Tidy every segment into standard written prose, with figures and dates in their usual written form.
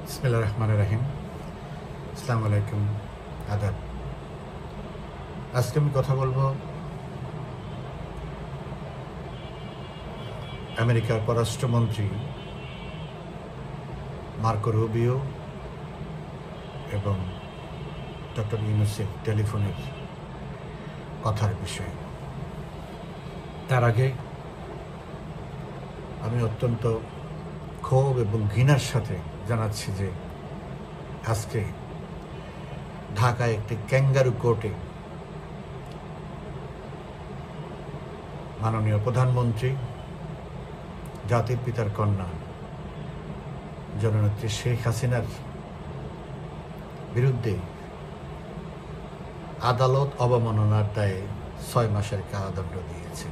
বিসমিল্লাহির রহমানির রহিম। আসসালামু আলাইকুম, আদাব। আজকে আমি কথা বলবো আমেরিকার পররাষ্ট্রমন্ত্রী মার্কো রুবিও এবং ডক্টর ইউনূসের টেলিফোনের কথার বিষয়ে। তার আগে আমি অত্যন্ত ক্ষোভ এবং ঘৃণার সাথে জানাচ্ছি যে আজকে ঢাকায় একটি ক্যাঙ্গারু কোর্টে মাননীয় প্রধানমন্ত্রী, জাতির পিতার কন্যা জননেত্রী শেখ হাসিনার বিরুদ্ধে আদালত অবমাননার দায়ে 6 মাসের কারাদণ্ড দিয়েছে।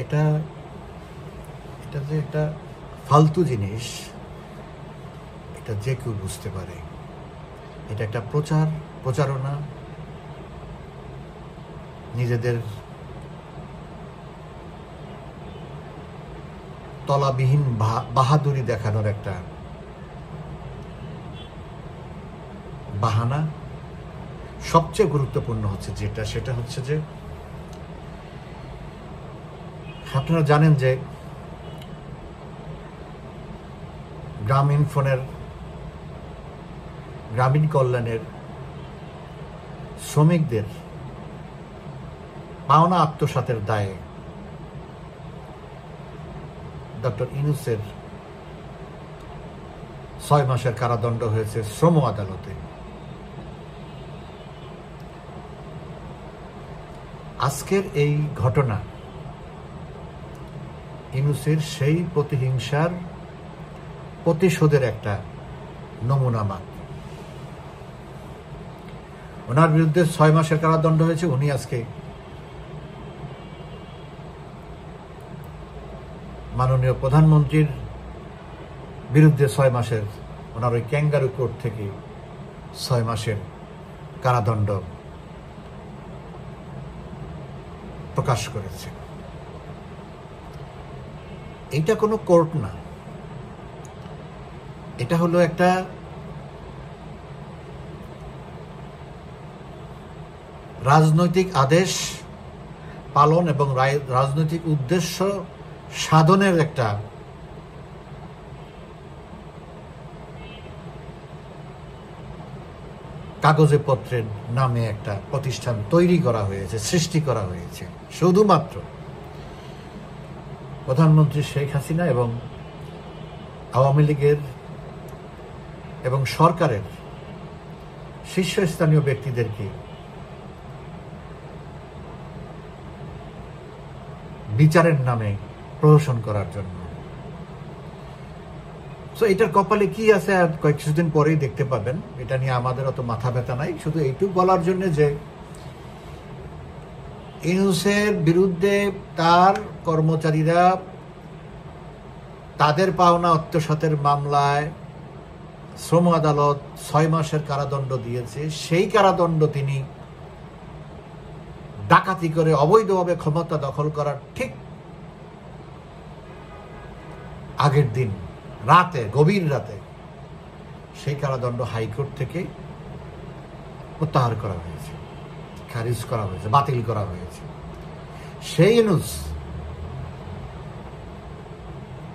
এটা যে একটা ফালতু জিনিস, এটা যে কেউ বুঝতে পারে। এটা একটা প্রচারণা, নিজেদের তলাবিহীন বাহাদুরি দেখানোর একটা বাহানা। সবচেয়ে গুরুত্বপূর্ণ হচ্ছে সেটা হচ্ছে যে আপনারা জানেন যে গ্রামীণ কল্যাণের শ্রমিকদের পাওনা আত্মসাতের দায়ে ডক্টর ইউনূসের 6 মাসের কারাদণ্ড হয়েছে শ্রম আদালতে। আজকের এই ঘটনা ইউনূসের সেই প্রতিহিংসার প্রতিশোধের একটা নমুনা মাত্র। ওনার বিরুদ্ধে 6 মাসের কারাদণ্ড হয়েছে। উনি আজকে মাননীয় প্রধানমন্ত্রীর বিরুদ্ধে 6 মাসের, ওনার ওই ক্যাঙ্গারু কোর্ট থেকে 6 মাসের কারাদণ্ড প্রকাশ করেছে। এইটা কোনো কোর্ট না, এটা হলো একটা রাজনৈতিক আদেশ পালন এবং রাজনৈতিক উদ্দেশ্য সাধনের একটা কাগজে পত্রের নামে একটা প্রতিষ্ঠান তৈরি করা হয়েছে, সৃষ্টি করা হয়েছে শুধুমাত্র প্রধানমন্ত্রী শেখ হাসিনা এবং আওয়ামী লীগের এবং সরকারের শীর্ষস্থানীয় ব্যক্তিদেরকে বিচারের নামে প্রহসন করার জন্য। তো এটার কপালে কি আছে আর কিছুদিন পরেই দেখতে পাবেন। এটা নিয়ে আমাদের অত মাথা ব্যথা নাই। শুধু এইটুকু বলার জন্য যে ইউনূসের বিরুদ্ধে তার কর্মচারীরা তাদের পাওনা আত্মসাতের মামলায় শ্রম আদালত 6 মাসের কারাদণ্ড দিয়েছে। সেই কারাদণ্ড তিনি ডাকাতি করে অবৈধভাবে ক্ষমতা দখল করার ঠিক আগের দিন রাতে, গভীর রাতে সেই কারাদণ্ড হাইকোর্ট থেকে প্রত্যাহার করা হয়েছে, খারিজ করা হয়েছে, বাতিল করা হয়েছে। সেই ইউনূস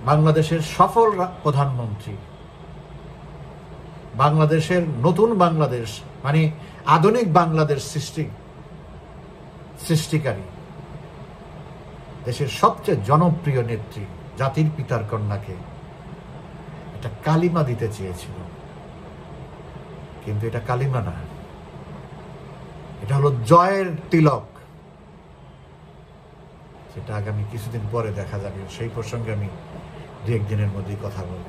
বাংলাদেশের সফল প্রধানমন্ত্রী, বাংলাদেশের নতুন বাংলাদেশ মানে আধুনিক বাংলাদেশ সৃষ্টিকারী, দেশের সবচেয়ে জনপ্রিয় নেত্রী, জাতির পিতার কন্যাকে একটা কালিমা দিতে চেয়েছিল, কিন্তু এটা কালিমা না, এটা হলো জয়ের তিলক। সেটা আগামী কিছুদিন পরে দেখা যাবে। সেই প্রসঙ্গে আমি 2-1 দিনের মধ্যেই কথা বলব।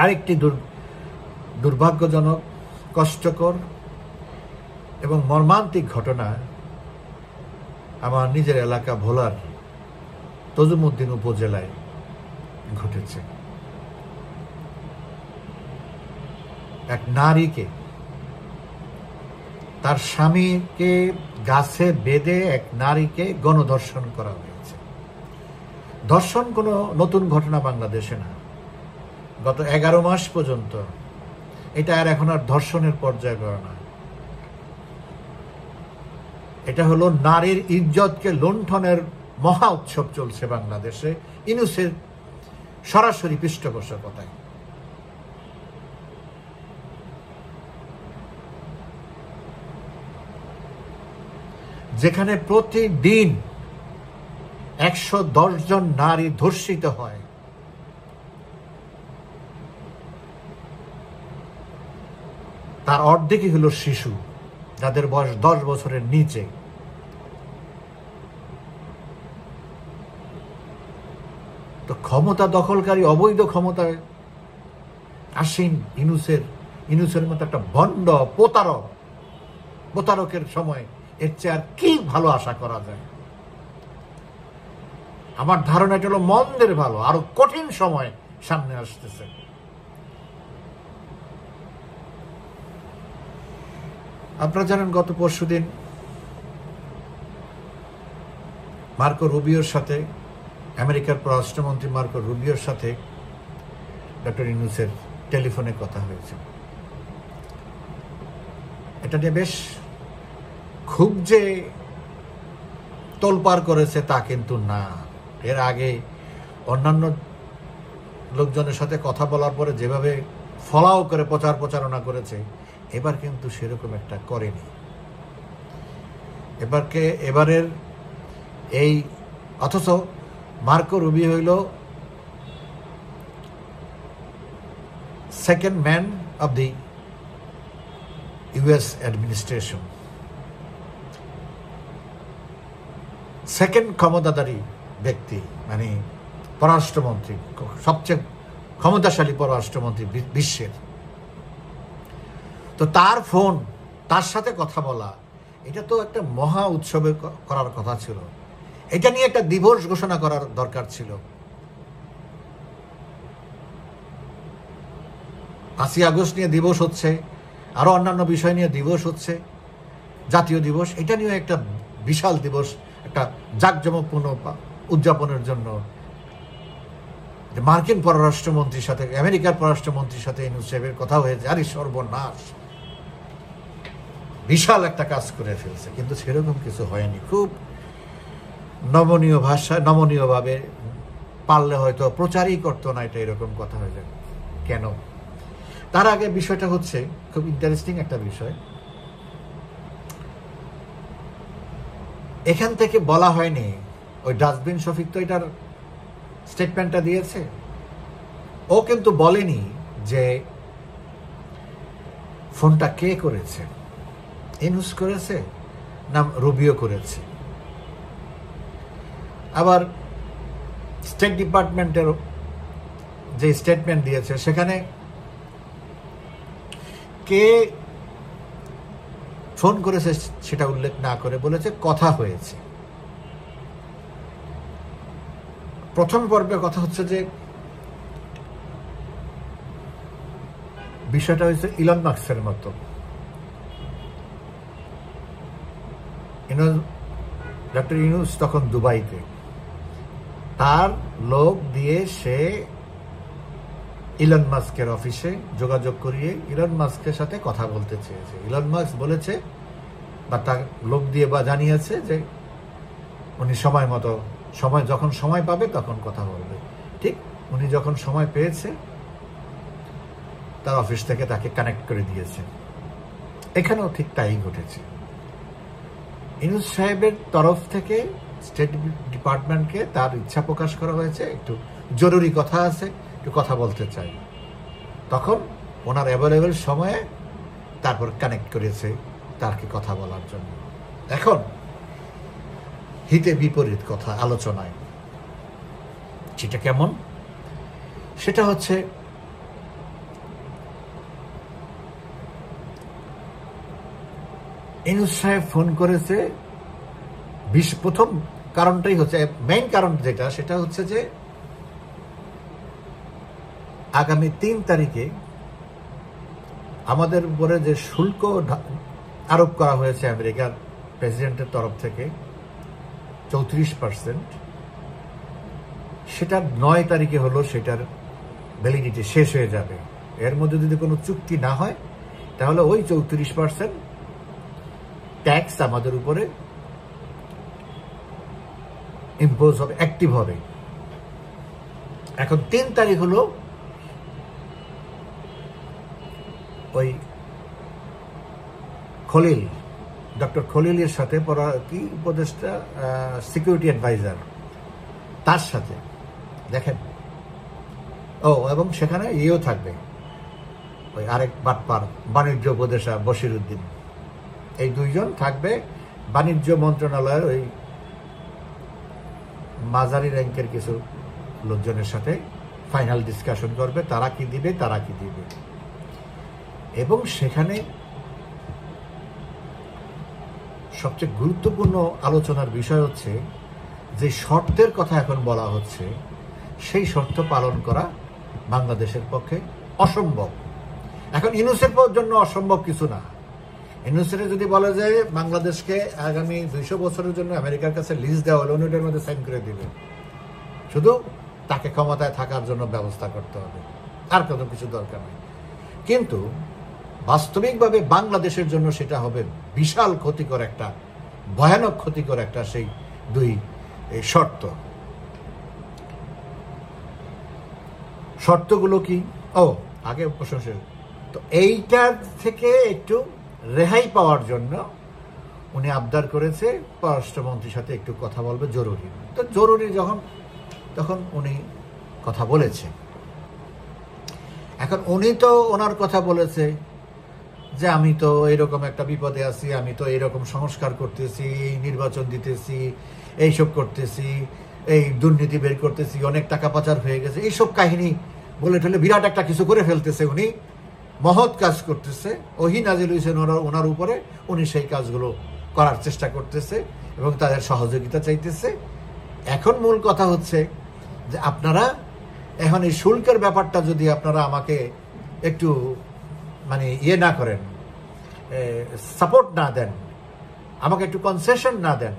আরেকটি দুর্ভাগ্যজনক, কষ্টকর এবং মর্মান্তিক ঘটনা আমার নিজের এলাকা ভোলার তজুমুদ্দিন উপজেলায় ঘটেছে। এক নারীকে, তার স্বামীকে গাছে বেঁধে এক নারীকে গণধর্ষণ করা হয়েছে। ধর্ষণ কোনো নতুন ঘটনা বাংলাদেশে না। গত 11 মাস পর্যন্ত এটা আর এখন আর ধর্ষণের পর্যায়ে গড়ে না। এটা হলো নারীর ইজ্জতকে লুণ্ঠনের মহা উৎসব চলছে বাংলাদেশে ইউনূসের সরাসরি পৃষ্ঠপোষকতায়। যেখানে প্রতিদিন 110 জন নারী ধর্ষিত হয়, তার অর্ধেকই হলো শিশু, যাদের বয়স 10 বছরের নিচে। তো ক্ষমতা দখলকারী, অবৈধ ক্ষমতায় আসীন ইউনূসের মতো একটা ভণ্ড প্রতারকের সময় এর চেয়ে আর কি ভালো আশা করা যায়? আমার ধারণা এটা হলো মন্দের ভালো, আরো কঠিন সময় সামনে আসতেছে। আপনারা জানেন গত পরশুদিন মার্কো রুবিওর সাথে, আমেরিকার পররাষ্ট্রমন্ত্রী মার্কো রুবিওর সাথে ডক্টর ইউনূসের টেলিফোনে কথা হয়েছে। এটা নিয়ে বেশ খুব যে তোলপাড় করেছে তা কিন্তু না। এর আগে অন্যান্য লোকজনের সাথে কথা বলার পরে যেভাবে ফলাও করে প্রচারণা করেছে, এবার কিন্তু সেরকম একটা করেনি। এবারের এই, অথচ মার্কো রুবিও হইল second man of the US administration, second ক্ষমতাধারী ব্যক্তি, মানে পররাষ্ট্রমন্ত্রী, সবচেয়ে ক্ষমতাশালী পররাষ্ট্রমন্ত্রী বিশ্বের। তো তার ফোন, তার সাথে কথা বলা, এটা তো একটা মহা উৎসবে করার কথা ছিল। এটা নিয়ে একটা দিবস ঘোষণা করার দরকার ছিল। 5ই আগস্ট নিয়ে দিবস হচ্ছে, আরো অন্যান্য বিষয় নিয়ে দিবস হচ্ছে, জাতীয় দিবস। এটা নিয়ে একটা বিশাল দিবস, একটা জাঁকজমকপূর্ণ উদযাপনের জন্য মার্কিন পররাষ্ট্রমন্ত্রীর সাথে, আমেরিকার পররাষ্ট্রমন্ত্রীর সাথে ইউনূস সাহেবের কথা হয়েছে। আরে সর্বনাশ, বিশাল একটা কাজ করে ফেলছে। কিন্তু সেরকম কিছু হয়নি। খুব নমনীয় ভাষা, নমনীয়ভাবে পারলে হয়তো প্রচারই করতো না, এটা এরকম কথা হয়ে যায় কেন? তার আগে বিষয়টা হচ্ছে খুব ইন্টারেস্টিং একটা বিষয়। এখান থেকে বলা হয়নি, ওই ডাস্টবিন শফিক তো এটার স্টেটমেন্টটা দিয়েছে, ও কিন্তু বলেনি যে ফোনটা কে করেছে, ইউনূস করেছে না রুবিও করেছে। আবার স্টেট ডিপার্টমেন্টের যে স্টেটমেন্ট দিয়েছে, সেখানে কে ফোন করেছে সেটা উল্লেখ না করে বলেছে কথা হয়েছে। প্রথম পর্বে কথা হচ্ছে যে বিষয়টা হয়েছে ইলন মাস্কের মতো। ডক্টর ইউনূস তখন দুবাইতে, তার লোক দিয়ে সে ইলন মাস্কের অফিসে যোগাযোগ করিয়ে ইলন মাস্কের সাথে কথা বলতে চেয়েছে। ইলন মাস্ক বলেছে, বা তার লোক দিয়ে বা জানিয়েছে যে উনি সময় মতো, যখন সময় পাবে তখন কথা বলবে। ঠিক উনি যখন সময় পেয়েছে, তার অফিস থেকে তাকে কানেক্ট করে দিয়েছে। এখানেও ঠিক তাই ঘটেছে। ইউনূস সাহেবের তরফ থেকে স্টেট ডিপার্টমেন্টকে তার ইচ্ছা প্রকাশ করা হয়েছে, একটু জরুরি কথা আছে, একটু কথা বলতে চাই। তখন ওনার অ্যাভেলেবেল সময়ে তারপর কানেক্ট করেছে তারকে কথা বলার জন্য। এখন হিতে বিপরীত কথা আলোচনায়, সেটা কেমন? সেটা হচ্ছে ইউনূস সাহেব ফোন করেছে, প্রথম কারণটাই হচ্ছে, মেইন কারণ যেটা, সেটা হচ্ছে যে আগামী 3 তারিখে আমাদের উপরে যে শুল্ক আরোপ করা হয়েছে আমেরিকার প্রেসিডেন্টের তরফ থেকে 34%, সেটা 9 তারিখে হলো, সেটার ভ্যালিডিটি শেষ হয়ে যাবে। এর মধ্যে যদি কোনো চুক্তি না হয় তাহলে ওই 34% ট্যাক্স আমাদের উপরে ইম্পোজ হবে, অ্যাক্টিভ হবে। এখন 3 তারিখ হলো ওই খলিল, ডক্টর খলিলের সাথে কি উপদেষ্টা, সিকিউরিটি অ্যাডভাইজার, তার সাথে দেখেন। এবং সেখানে ইয়েও থাকবে, ওই আরেক বাটপার বাণিজ্য উপদেষ্টা বশির উদ্দিন। এই 2 জন থাকবে বাণিজ্য মন্ত্রণালয়ের ওই মাঝারি র্যাঙ্কের কিছু লোকজনের সাথে ফাইনাল ডিসকাশন করবে, তারা কি দিবে। এবং সেখানে সবচেয়ে গুরুত্বপূর্ণ আলোচনার বিষয় হচ্ছে যে শর্তের কথা এখন বলা হচ্ছে, সেই শর্ত পালন করা বাংলাদেশের পক্ষে অসম্ভব। এখন ইউনুসের জন্য অসম্ভব কিছু না। ইউনুসের যদি বলে যে বাংলাদেশকে আগামী 200 বছরের জন্য আমেরিকার কাছে লিজ দেওয়া হলো, ওটার মধ্যে সাইন করে দিবে, শুধু তাকে ক্ষমতায় থাকার জন্য ব্যবস্থা করতে হবে, আর কোনো কিছু দরকার নেই। কিন্তু বাস্তবিকভাবে বাংলাদেশের জন্য সেটা হবে বিশাল ক্ষতিকর একটা, ভয়ানক ক্ষতিকর একটা সেই 2 শর্তগুলো কি? আগে প্রশংসা তো এইটার থেকে একটু রেহাই পাওয়ার জন্য উনি আবদার করেছে পররাষ্ট্রমন্ত্রীর সাথে একটু কথা বলবে, জরুরি। তো জরুরি তখন উনি কথা বলেছে। এখন উনি তো ওনার কথা বলেছে যে আমি তো এইরকম একটা বিপদে আছি, আমি তো এইরকম সংস্কার করতেছি, এই নির্বাচন দিতেছি, এইসব করতেছি, এই দুর্নীতি বের করতেছি, অনেক টাকা পাচার হয়ে গেছে, এইসব কাহিনী বলে ঠেলে বিরাট একটা কিছু করে ফেলতেছে। উনি মহৎ কাজ করতেছে, ওহী নাজিল হয়েছে ওনার উপরে, উনি সেই কাজগুলো করার চেষ্টা করতেছে এবং তাদের সহযোগিতা চাইতেছে। এখন মূল কথা হচ্ছে যে আপনারা এখন এই শুল্কের ব্যাপারটা যদি আপনারা আমাকে একটু ইয়ে না করেন, সাপোর্ট না দেন, আমাকে একটু কনসেশন না দেন,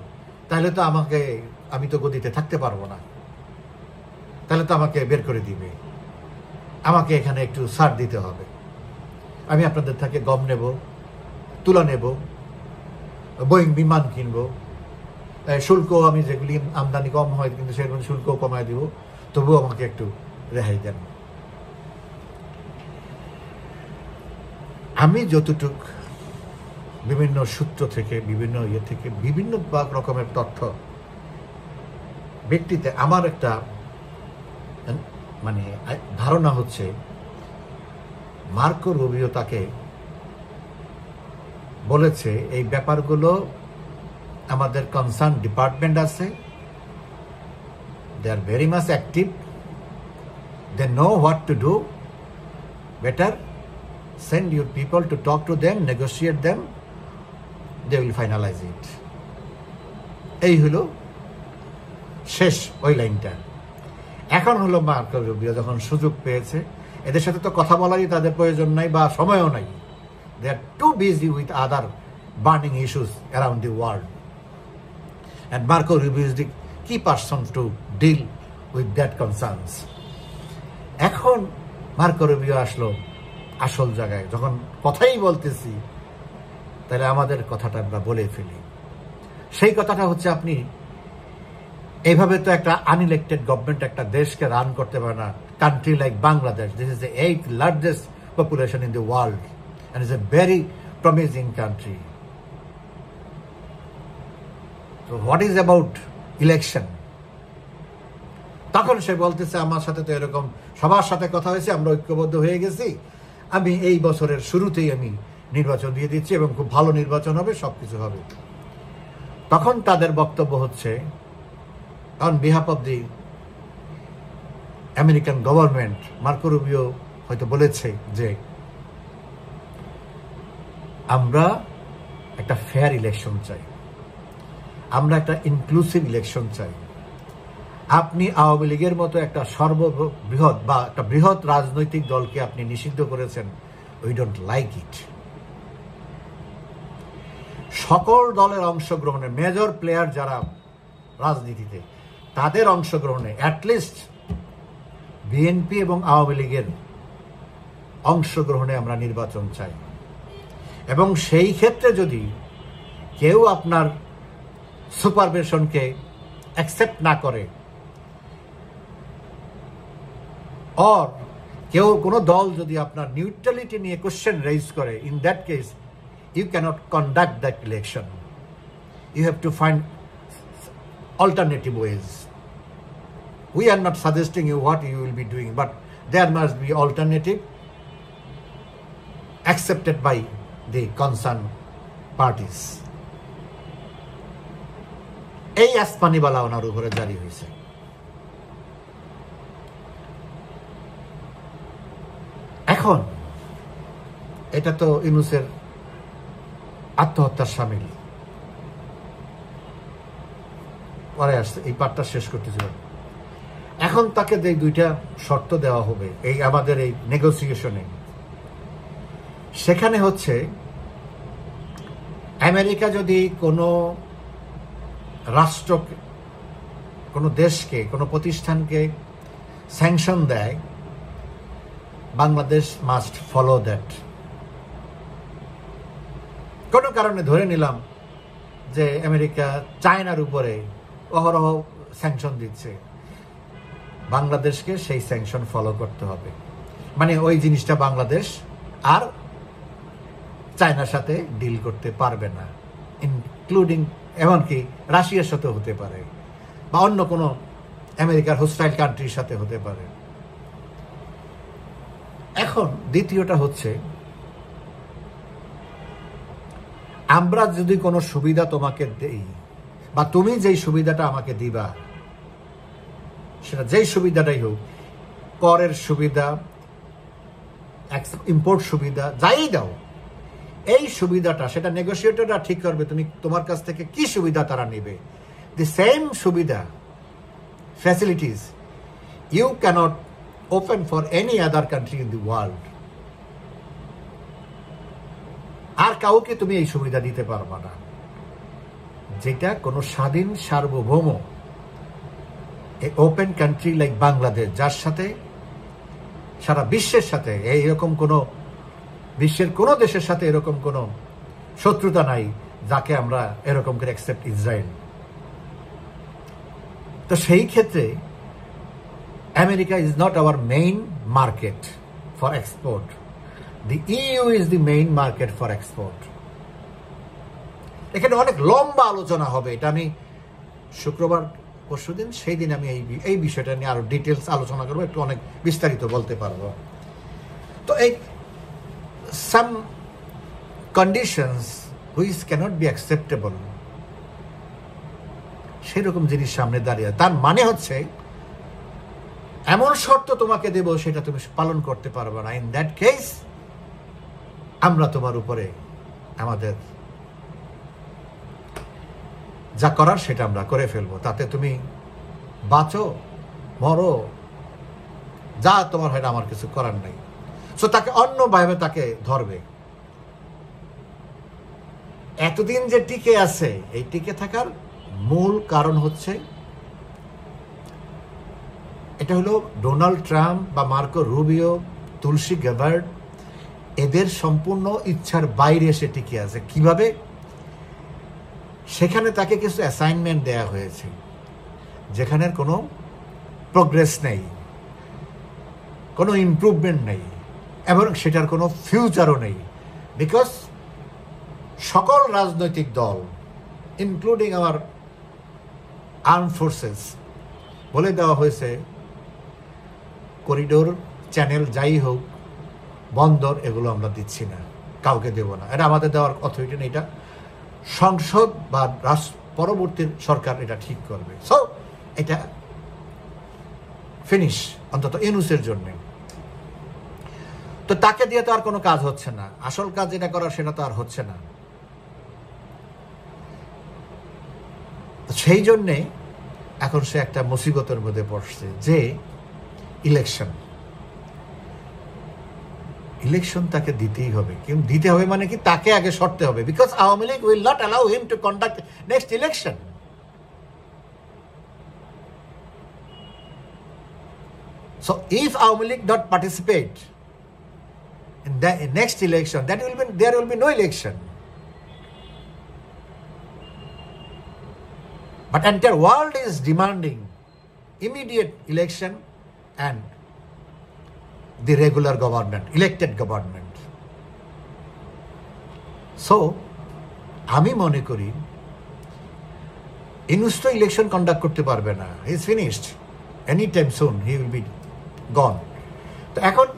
তাহলে তো আমি তো গদিতে থাকতে পারবো না, তাহলে তো আমাকে বের করে দিবে, আমাকে এখানে একটু ছাড় দিতে হবে। আমি আপনাদের থেকে গম নেব, তুলা নেব, বোয়িং বিমান কিনবো, শুল্ক আমি যেগুলি আমদানি কম হয় কিন্তু সেগুলো শুল্ক কমায় দিব, তবুও আমাকে একটু রেহাই দেন। আমি যতটুক বিভিন্ন সূত্র থেকে, বিভিন্ন থেকে বিভিন্ন রকমের তথ্য ব্যক্তিতে আমার একটা ধারণা হচ্ছে, মার্কো রুবিও তাকে বলেছে এই ব্যাপারগুলো আমাদের কনসার্ন ডিপার্টমেন্ট আছে, they are very much active, they know what to do, better send your people to talk to them, negotiate them, they will finalize it. এই হলো শেষ ওই লাইনটা। এখন হলো মার্কো রুবিও যখন সুযোগ পেয়েছে, এদের সাথে তো কথা বলারই তাদের প্রয়োজন নাই বা সময়ও নাই, they are too busy with other burning issues around the world, and Marco Rubio is the key person to deal with that concerns. এখন মার্কো রুবিও আসলো আসল জায়গায়। যখন কথাই বলতেছি তাহলে আমাদের কথাটা আমরা বলে ফেলি। সেই কথাটা হচ্ছে, আপনি এইভাবে তো একটা আনইলেক্টেড গভর্নমেন্ট একটা দেশকে রান করতে পারে না। Country like Bangladesh, this is the 8th largest population in the world and is a very promising country. So what is about election? তখন সে বলতেছে আমার সাথে তো এরকম সবার সাথে কথা হয়েছে, আমরা ঐক্যবদ্ধ হয়ে গেছি, আমি এই বছরের শুরুতেই আমি নির্বাচন দিয়ে দিচ্ছি এবং খুব ভালো নির্বাচন হবে, সবকিছু হবে। তখন তাদের বক্তব্য হচ্ছে, on behalf of the American government, Marco Rubio হয়তো বলেছে যে আমরা একটা ফেয়ার ইলেকশন চাই, আমরা একটা ইনক্লুসিভ ইলেকশন চাই। আপনি আওয়ামী লীগের মতো একটা সর্ববৃহৎ বা একটা বৃহৎ রাজনৈতিক দলকে আপনি নিষিদ্ধ করেছেন, উই ডোন্ট লাইক ইট। সকল দলের অংশগ্রহণে মেজর প্লেয়ার যারা রাজনীতিতে, তাদের অংশগ্রহণে অ্যাটলিস্ট বিএনপি এবং আওয়ামী লীগের অংশগ্রহণে আমরা নির্বাচন চাই। এবং সেই ক্ষেত্রে যদি কেউ আপনার সুপারভিশনকে অ্যাকসেপ্ট না করে, অর কেউ কোনো দল যদি আপনার নিউট্রালিটি নিয়ে কোশ্চেন রেজ করে, in that case you can't conduct that election. You have to find alternative ways. We are not suggesting you what you will be doing, but there must be alternative accepted by the concerned parties. এই আসমানিবালা ওনার উপরে জারি হয়েছে। এখন এটা তো ইউনূসের আত্মহত্যার শামিল। পরে আসছে, এই পার্টটা শেষ করতেছিল। এখন তাকে যে দুইটা শর্ত দেওয়া হবে এই আমাদের এই নেগোসিয়েশনে, সেখানে হচ্ছে আমেরিকা যদি কোনো রাষ্ট্র, কোনো দেশকে, কোনো প্রতিষ্ঠানকে স্যাংশন দেয়, বাংলাদেশ মাস্ট ফলো দ্যাট। কোনো কারণে ধরে নিলাম যে আমেরিকা চায়নার উপরে অহরহ স্যাংশন দিচ্ছে, বাংলাদেশকে সেই স্যাংশন ফলো করতে হবে। মানে ওই জিনিসটা বাংলাদেশ আর চায়নার সাথে ডিল করতে পারবে না, ইনক্লুডিং এমনকি রাশিয়ার সাথে হতে পারে বা অন্য কোনো আমেরিকার হোস্টাইল কান্ট্রির সাথে হতে পারে। এখন দ্বিতীয়টা হচ্ছে, আমরা যদি কোনো সুবিধা তোমাকে দেই বা তুমি যেই সুবিধাটা আমাকে দিবা, সেটা যেই সুবিধাটাই হোক, করের সুবিধা, ইম্পোর্ট সুবিধা, যাই দাও, এই সুবিধাটা সেটা নেগোসিয়েটররা ঠিক করবে তুমি তোমার কাছ থেকে কি সুবিধা তারা নেবে। দি সেম সুবিধা, facilities you cannot open for any other country in the world. আর কাউকে তুমি এই সুবিধা দিতে পারবা না, যেটা কোনো স্বাধীন সার্বভৌম ওপেন কান্ট্রি লাইক বাংলাদেশ, যার সাথে সারা বিশ্বের সাথে এইরকম কোনো, বিশ্বের কোনো দেশের সাথে এরকম কোনো শত্রুতা নাই যাকে আমরা এরকম করে অ্যাকসেপ্ট ইসরায়েল। তো সেই ক্ষেত্রে America is not our main market for export, the EU is the main market for export. এখানে অনেক লম্বা আলোচনা হবে, এটা আমি শুক্রবার পরশুদিন, সেই দিন আমি এই বিষয়টা নিয়ে আরো ডিটেলস আলোচনা করবো, একটু অনেক বিস্তারিত বলতে পারবো। তো এই some conditions which cannot be acceptable, সেরকম জিনিস সামনে দাঁড়িয়ে, তার মানে হচ্ছে এমন শর্ত তোমাকে দেব সেটা তুমি পালন করতে পারবে না। ইন দ্যাট কেস আমরা তোমার উপরে আমাদের যা করার সেটা আমরা করে ফেলবো, তাতে তুমি বাঁচো মরো যা তোমার হয়, আমার কিছু করার নাই। সো তাকে অন্যভাবে তাকে ধরবে। এতদিন যে টিকে আছে, এই টিকে থাকার মূল কারণ হচ্ছে, এটা হলো ডোনাল্ড ট্রাম্প বা মার্কো রুবিও, তুলসী গ্যাবার্ড, এদের সম্পূর্ণ ইচ্ছার বাইরে এসে টিকে আছে। কিভাবে? সেখানে তাকে কিছু অ্যাসাইনমেন্ট দেয়া হয়েছে যেখানের কোনো প্রোগ্রেস নেই, কোনো ইমপ্রুভমেন্ট নেই, এবং সেটার কোনো ফিউচারও নেই। বিকজ সকল রাজনৈতিক দল, ইনক্লুডিং আওয়ার আর্ম ফোর্সেস, বলে দেওয়া হয়েছে করিডোর, চ্যানেল যাই হোক, বন্দর, এগুলো আমরা দিচ্ছি না, কাউকে দেব না, এটা আমাদের দেওয়ার অথরিটি নেই, এটা সংসদ বা পরবর্তী সরকার এটা ঠিক করবে। সো এটা ফিনিশ, অন্তত ইউনূসের জন্য। তো তাকে দিয়ে তো আর কোনো কাজ হচ্ছে না, আসল কাজ যেটা করার সেটা তো আর হচ্ছে না। সেই জন্যে এখন সে একটা মুসিবতের মধ্যে পড়ছে যে ইলেকশন তাকে দিতেই হবে। কিন্তু দিতে হবে মানে কি, তাকে আগে সরতে হবে, because Awami League will not allow him to conduct next election. So if Awami League not participate in the next election, there will be no election. But entire world is demanding immediate election and the regular government, elected government. So, আমি মনে করি ইউনূস তো election conduct করতে পারবে না, he is finished, any time soon he will be gone. তো এখন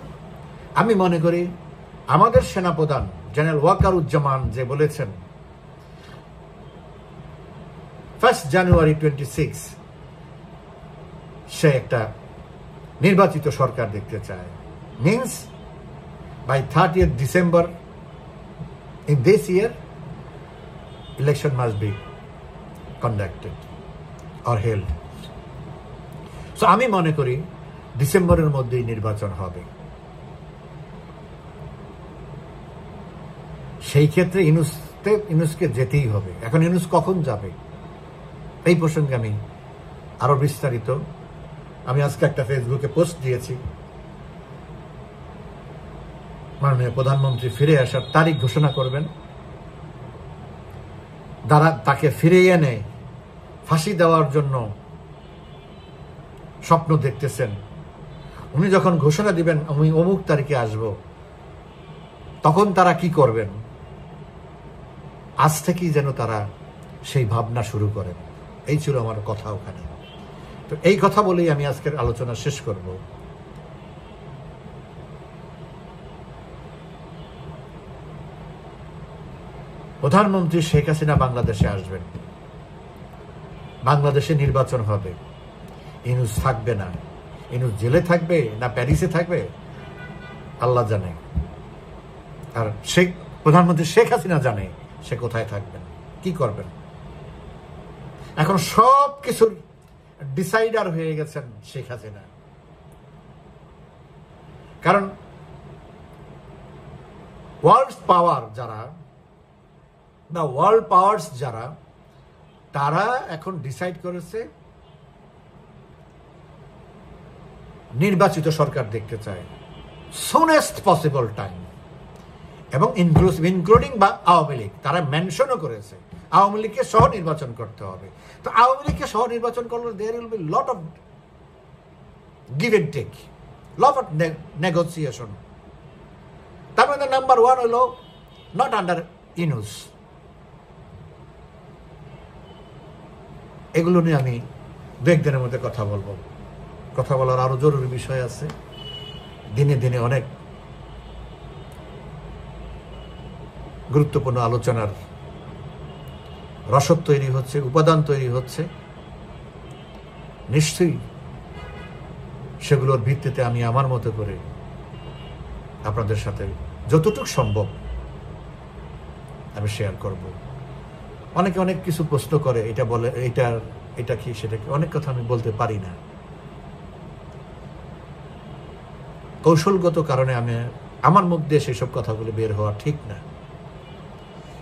আমি মনে করি আমাদের সেনাপ্রধান জেনারেল ওয়াকারুজ্জামান যে বলেছেন 1 জানুয়ারি 26 সে একটা নির্বাচিত সরকার দেখতে চায়, means by 30th December in this year election must be conducted or held. So আমি মনে করি ডিসেম্বরের মধ্যেই নির্বাচন হবে। সেই ক্ষেত্রে ইউনূসকে যেতেই হবে। এখন ইউনূস কখন যাবে এই প্রসঙ্গে আমি আরো বিস্তারিত, আমি আজকে একটা ফেসবুকে পোস্ট দিয়েছি, মাননীয় প্রধানমন্ত্রী ফিরে আসার তারিখ ঘোষণা করবেন, তাকে ফিরে এনে ফাঁসি দেওয়ার জন্য স্বপ্ন দেখতেছেন। উনি যখন ঘোষণা দিবেন আমি অমুক তারিখে আসব, তখন তারা কি করবেন আজ থেকেই যেন তারা সেই ভাবনা শুরু করেন। এই ছিল আমার কথা ওখানে। তো এই কথা বলেই আমি আজকের আলোচনা শেষ করব। প্রধানমন্ত্রী শেখ হাসিনা বাংলাদেশে আসবেন, বাংলাদেশে নির্বাচন হবে, ইউনূস থাকবে না। ইউনূস জেলে থাকবে না প্যারিসে থাকবে আল্লাহ জানে, আর প্রধানমন্ত্রী শেখ হাসিনা জানে সে কোথায় থাকবেন, কি করবেন। এখন সব কিছুর ডিসাইডার হয়ে গেছেন শেখ হাসিনা। কারণ ওয়ার্ল্ড পাওয়ার যারা বা ওয়ার্ল্ড পাওয়ার্স যারা, তারা এখন ডিসাইড করেছে নির্বাচিত সরকার দেখতে চায় সুনেস্ট পসিবল টাইম, এবং ইনক্লুডিং বা আওয়ামী লীগ, তারা মেনশনও করেছে আওয়ামী লীগকে সহ নির্বাচন করতে হবে। তো আওয়ামী লীগকে সহ নির্বাচন করলে there will be lot of give and take, lot of negotiation. তার মধ্যে নাম্বার 1 হলো নট আন্ডার ইউনূস। এগুলো নিয়ে আমি দু একদিনের মধ্যে কথা বলবো। কথা বলার আরো জরুরি বিষয় আছে। দিনে দিনে অনেক গুরুত্বপূর্ণ আলোচনার রসদ তৈরি হচ্ছে, উপাদান তৈরি হচ্ছে। নিশ্চয়ই সেগুলোর ভিত্তিতে আমি আমার মতো করে আপনাদের সাথে যতটুকু সম্ভব আমি শেয়ার করব। অনেকে অনেক কিছু প্রশ্ন করে, এটা বলে এটা কি সেটা কি, অনেক কথা আমি বলতে পারি না। কৌশলগত কারণে আমার মুখ দিয়ে সেসব কথাগুলো বের হওয়া ঠিক না।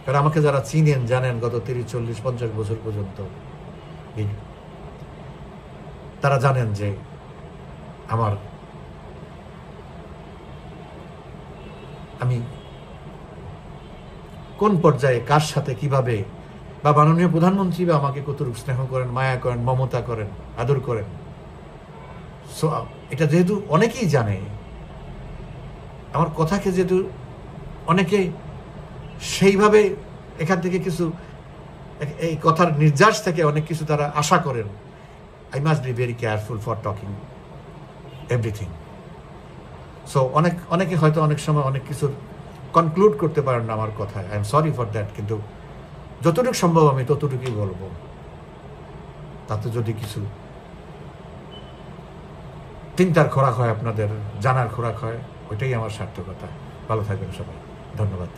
কারণ আমাকে যারা চিনেন জানেন গত 30, 40, 50 বছর পর্যন্ত তারা জানেন যে আমি কোন পর্যায়ে কার সাথে কিভাবে, বা মাননীয় প্রধানমন্ত্রী বা আমাকে কতটুকু স্নেহ করেন, মায়া করেন, মমতা করেন, আদর করেন। সো এটা যেহেতু অনেকেই জানে, আমার কথাকে যেহেতু অনেকে সেইভাবে এখান থেকে কিছু, এই কথার নির্যাস থেকে অনেক কিছু তারা আশা করেন, I must be very careful for talking everything. So অনেকে হয়তো অনেক সময় অনেক কিছু কনক্লুড করতে পারেন না আমার কথায়, I am sorry for that. কিন্তু যতটুকু সম্ভব আমি ততটুকুই বলবো। তাতে যদি কিছু চিন্তার খোরাক হয়, আপনাদের জানার খোরাক হয়, ওইটাই আমার সার্থকতা। ভালো থাকবেন সবাই, ধন্যবাদ।